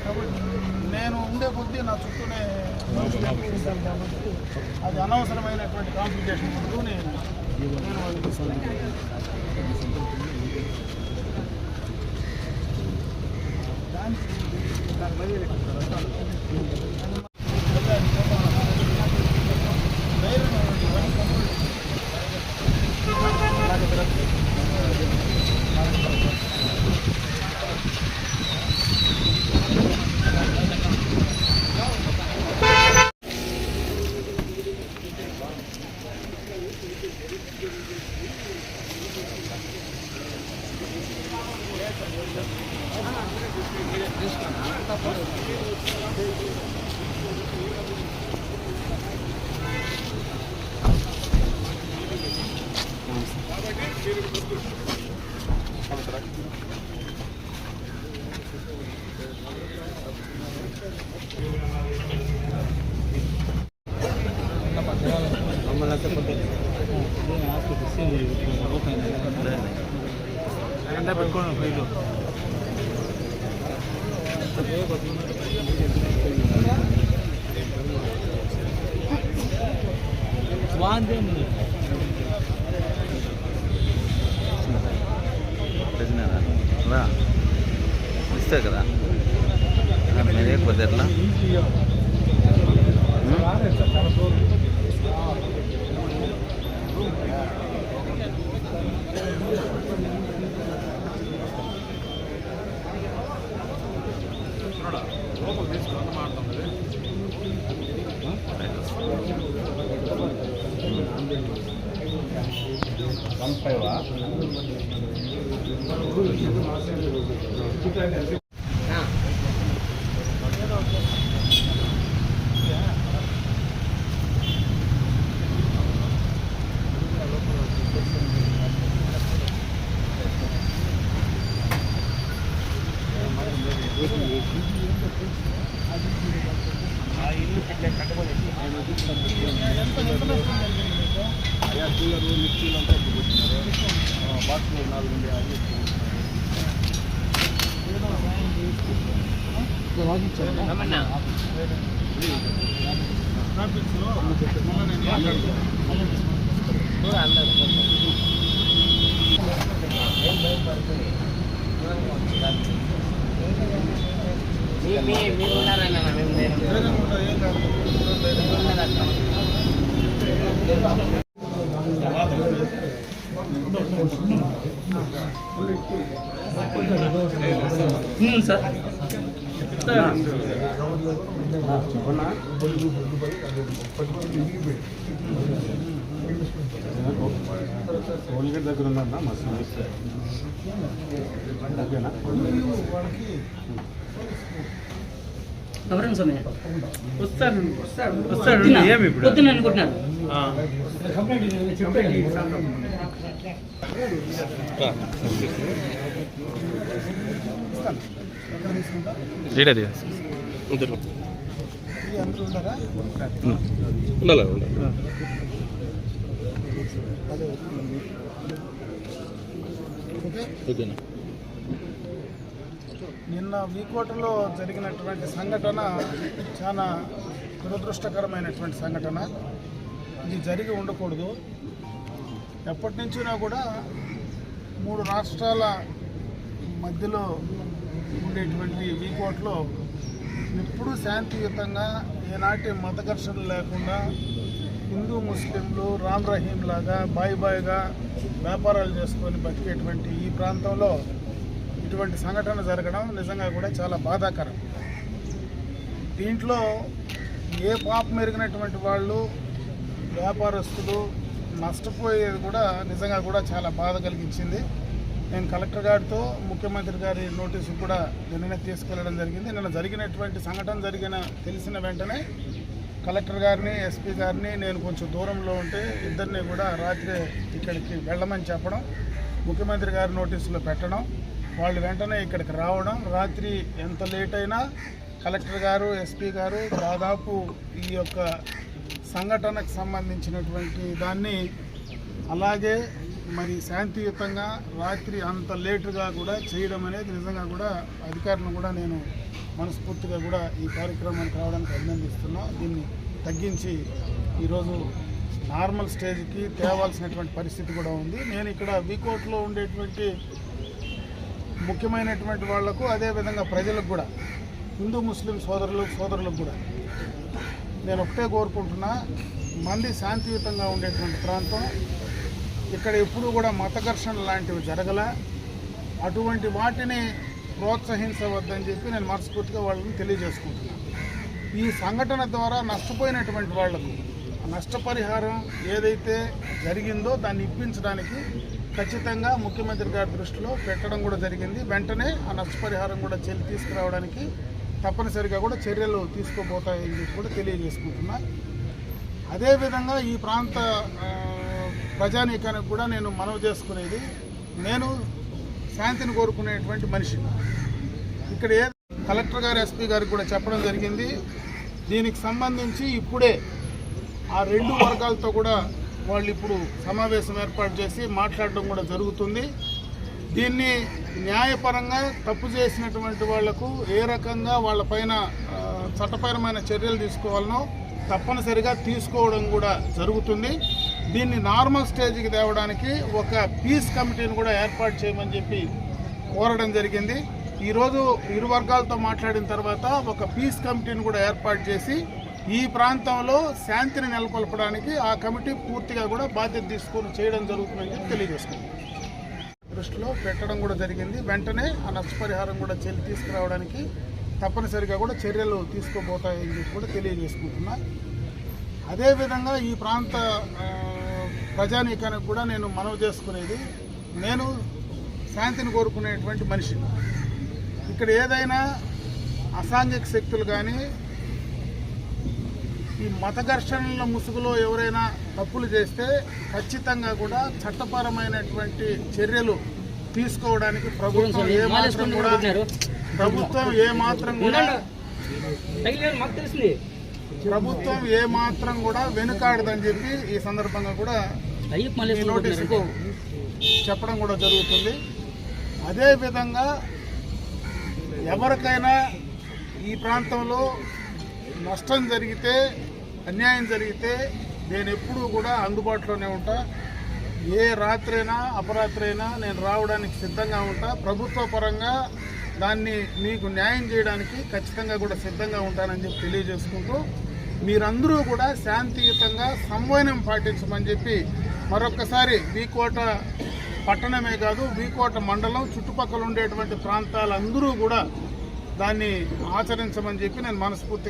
కాబట్టి నేను ఉండే కొద్దీ నా చుట్టూనే ఉంటాను కాబట్టి అది అనవసరమైనటువంటి కాంప్లికేషన్ ఉంటూ నేను వాళ్ళకి ఇస్తాను. పెట్టుకోండి ఫైలు ఇస్తే కదా మీరే కుదరలా సార్ టోల్గేట్ దగ్గర ఉందన్నా మస్తు ఓకేనా ఎవరండి సమయం వస్తాడు ఏమి ఇప్పుడు పొద్దున్న అనుకుంటున్నాను నిన్న వీకోటలో జరిగినటువంటి సంఘటన చాలా దురదృష్టకరమైనటువంటి సంఘటన. ఇది జరిగి ఉండకూడదు. ఎప్పటి నుంచినా కూడా 3 రాష్ట్రాల మధ్యలో ఉండేటువంటి వీకోటలో ఎప్పుడూ శాంతియుతంగా ఏనాటి మత ఘర్షణలు లేకుండా హిందూ ముస్లింలు రామ్ రహీం లాగా బాయిగా వ్యాపారాలు చేసుకొని బతికేటువంటి ఈ ప్రాంతంలో ఇటువంటి సంఘటన జరగడం నిజంగా కూడా చాలా బాధాకరం. దీంట్లో ఏ పాపం ఎరిగినటువంటి వాళ్ళు వ్యాపారస్తులు నష్టపోయేది కూడా నిజంగా కూడా చాలా బాధ కలిగించింది. నేను కలెక్టర్ గారితో ముఖ్యమంత్రి గారి నోటీసు కూడా నిన్ననే తీసుకెళ్లడం జరిగింది. నిన్న జరిగినటువంటి సంఘటన తెలిసిన వెంటనే కలెక్టర్ గారిని ఎస్పీ గారిని నేను కొంచెం దూరంలో ఉంటే ఇద్దరిని కూడా రాత్రి ఇక్కడికి వెళ్ళమని చెప్పడం, ముఖ్యమంత్రి గారి నోటీసులో పెట్టడం, వాళ్ళు వెంటనే ఇక్కడికి రావడం, రాత్రి ఎంత లేట్ అయినా కలెక్టర్ గారు ఎస్పీ గారు దాదాపు ఈ యొక్క సంఘటనకు సంబంధించినటువంటి దాన్ని అలాగే మరి శాంతియుతంగా రాత్రి అంత లేటుగా కూడా చేయడం అనేది నిజంగా కూడా అధికారులను కూడా నేను మనస్ఫూర్తిగా కూడా ఈ కార్యక్రమానికి రావడానికి అభినందిస్తున్నా. దీన్ని తగ్గించి ఈరోజు నార్మల్ స్టేజ్కి తేవాల్సినటువంటి పరిస్థితి కూడా ఉంది. నేను ఇక్కడ వీకోట్లో ఉండేటువంటి ముఖ్యమైనటువంటి వాళ్లకు, అదేవిధంగా ప్రజలకు కూడా, హిందూ ముస్లిం సోదరులకు కూడా నేను ఒకటే కోరుకుంటున్నా, మంది శాంతియుతంగా ఉండేటువంటి ప్రాంతం. ఇక్కడ ఎప్పుడూ కూడా మత ఘర్షణ లాంటివి జరగల. అటువంటి వాటిని ప్రోత్సహించవద్దని చెప్పి నేను మనస్ఫూర్తిగా వాళ్ళని తెలియజేసుకుంటున్నాను. ఈ సంఘటన ద్వారా నష్టపోయినటువంటి వాళ్లకు నష్టపరిహారం ఏదైతే జరిగిందో దాన్ని ఇప్పించడానికి ఖచ్చితంగా ముఖ్యమంత్రి గారి దృష్టిలో పెట్టడం కూడా జరిగింది. వెంటనే ఆ నష్టపరిహారం కూడా తీసుకురావడానికి తప్పనిసరిగా కూడా చర్యలు తీసుకోబోతాయని చెప్పి కూడా తెలియజేసుకుంటున్నా. అదేవిధంగా ఈ ప్రాంత ప్రజానీకానికి కూడా నేను మనవి చేసుకునేది, నేను శాంతిని కోరుకునేటువంటి మనిషిని. ఇక్కడ కలెక్టర్ గారు, ఎస్పీ గారికి కూడా చెప్పడం జరిగింది. దీనికి సంబంధించి ఇప్పుడే ఆ రెండు వర్గాలతో కూడా వాళ్ళు ఇప్పుడు సమావేశం ఏర్పాటు చేసి మాట్లాడడం కూడా జరుగుతుంది. దీన్ని న్యాయపరంగా తప్పు చేసినటువంటి వాళ్లకు ఏ రకంగా వాళ్ళపైన చట్టపరమైన చర్యలు తీసుకోవాలనో తప్పనిసరిగా తీసుకోవడం కూడా జరుగుతుంది. దీన్ని నార్మల్ స్టేజ్కి తేవడానికి ఒక పీస్ కమిటీని కూడా ఏర్పాటు చేయమని చెప్పి కోరడం జరిగింది. ఈరోజు ఇరు వర్గాలతో మాట్లాడిన తర్వాత ఒక పీస్ కమిటీని కూడా ఏర్పాటు చేసి ఈ ప్రాంతంలో శాంతిని నెలకొల్పడానికి ఆ కమిటీ పూర్తిగా కూడా బాధ్యత తీసుకొని చేయడం జరుగుతుందని చెప్పి తెలియజేస్తుంది. దృష్టిలో పెట్టడం కూడా జరిగింది. వెంటనే ఆ నష్టపరిహారం కూడా తీసుకురావడానికి తప్పనిసరిగా కూడా చర్యలు తీసుకోబోతాయని చెప్పి కూడా తెలియజేసుకుంటున్నా. అదేవిధంగా ఈ ప్రాంత ప్రజానీకానికి కూడా నేను మనవి చేసుకునేది, నేను శాంతిని కోరుకునేటువంటి మనిషిని. ఇక్కడ ఏదైనా అసాంఘిక శక్తులు కానీ ఈ మత ఘర్షణల ముసుగులో ఎవరైనా తప్పులు చేస్తే ఖచ్చితంగా కూడా చట్టపరమైనటువంటి చర్యలు తీసుకోవడానికి ప్రభుత్వం ఏమాత్రం కూడా వెనుకాడదని చెప్పి ఈ సందర్భంగా కూడా ఈ నోటీసుకు చెప్పడం కూడా జరుగుతుంది. అదేవిధంగా ఎవరికైనా ఈ ప్రాంతంలో నష్టం జరిగితే, అన్యాయం జరిగితే నేను ఎప్పుడూ కూడా అందుబాటులోనే ఉంటా. ఏ రాత్రైనా అపరాత్రైనా నేను రావడానికి సిద్ధంగా ఉంటా. ప్రభుత్వ పరంగా దాన్ని మీకు న్యాయం చేయడానికి ఖచ్చితంగా కూడా సిద్ధంగా ఉంటానని చెప్పి తెలియజేసుకుంటూ, మీరందరూ కూడా శాంతియుతంగా సంవయనం పాటించమని చెప్పి మరొక్కసారి వీకోట పట్టణమే కాదు, వీకోట మండలం చుట్టుపక్కల ఉండేటువంటి ప్రాంతాలందరూ కూడా దాన్ని ఆచరించమని చెప్పి నేను మనస్ఫూర్తిగా